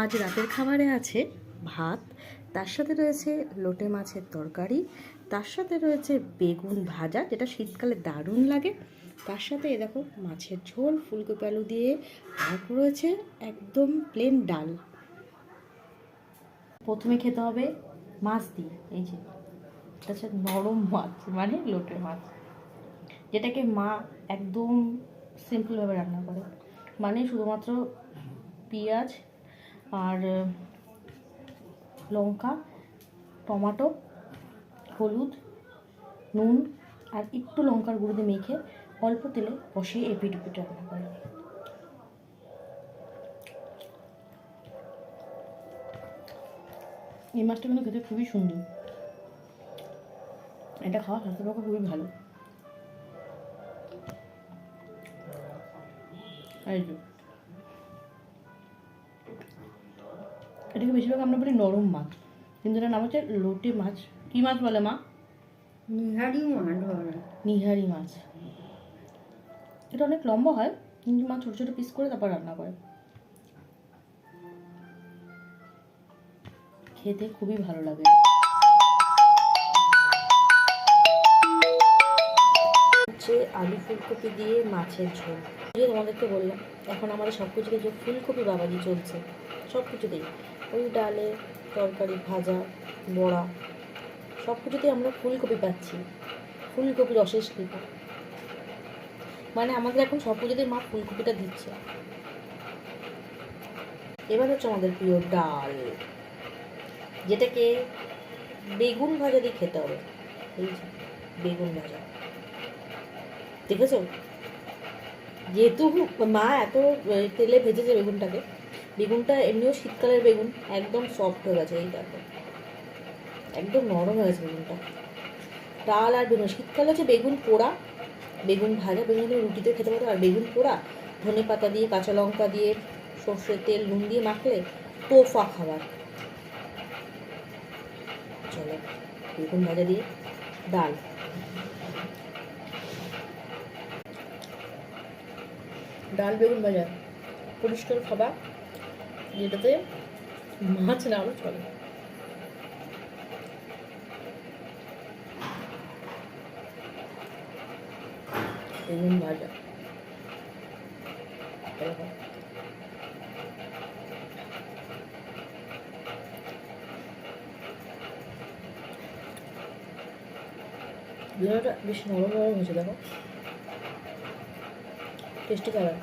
আজ রাতের খাবারে আছে ভাত, তার সাথে রয়েছে লোটে মাছের তরকারি, তার সাথে রয়েছে বেগুন ভাজা, যেটা শীতকালে দারুণ লাগে। তার সাথে এ দেখো মাছের ঝোল, ফুলকপি আলু দিয়ে, আর রয়েছে একদম প্লেন ডাল। প্রথমে খেতে হবে মাছ দিয়ে, এই যে এটা হচ্ছে নরম মাছ, মানে লোটে মাছ, যেটাকে মা একদম সিম্পলভাবে রান্না করে, মানে শুধুমাত্র পেঁয়াজ আর লঙ্কা, টমেটো, হলুদ, নুন আর একটু লঙ্কার গুঁড়ো দিয়ে মেখে অল্প তেলে কষিয়ে এপিট উপিট রান্না করে। এই মাছটা কিন্তু খেতে খুবই সুন্দর, এটা খাওয়া স্বাস্থ্যের পক্ষে খুবই ভালো। এই যে এটাকে বেশিরভাগ আমরা বলি নরম মাছ, কিন্তু এটার নাম হচ্ছে লোটে মাছ। কী মাছ বলে মা? নিহারি মাছ বলে। নিহারি মাছ। এটা অনেক লম্বা হয়, কিন্তু মা ছোটো ছোটো পিস করে তারপর রান্না করে, খেতে খুবই ভালো লাগে। হচ্ছে আলু ফুলকপি দিয়ে মাছের ঝোল। যে তোমাদেরকে বললাম, এখন আমাদের সব কিছুতে যে ফুলকপি বাবাজি চলছে, সব কিছুতেই, ওই ডালে, তরকারি, ভাজা, বড়া, সব কিছুতেই আমরা ফুলকপি পাচ্ছি। ফুলকপির অশেষ কৃপা, মানে আমাদের এখন সব কিছুতেই মা ফুলকপিটা দিচ্ছে। এবার হচ্ছে আমাদের প্রিয় ডাল, যেটাকে বেগুন ভাজা দিয়ে খেতে হবে। এই যে বেগুন ভাজা, দেখেছো? যেহেতু মা এত তেলে ভেজেছে বেগুনটাকে, বেগুনটা এমনিও শীতকালের বেগুন, একদম সফট হয়ে গেছে, এই দেখো একদম নরম হয়ে গেছে বেগুনটা। ডাল আর বেগুন, শীতকালে হচ্ছে বেগুন পোড়া, বেগুন ভাজা, বেগুন রুটিতে খেতে পারো, আর বেগুন পোড়া ধনে পাতা দিয়ে, কাঁচা লঙ্কা দিয়ে, সর্ষের তেল, নুন দিয়ে মাখলে তোফা খাবার। চলো বেগুন ভাজা দিয়ে ডাল, ডাল বেগুন ভাজা পরিষ্কার খাবার, যেটাতে মাছ না আরও চলে। বেগুন ভাজা বেগুনটা বেশ নরম নরম হয়েছে, দেখো টেস্টি খাবার।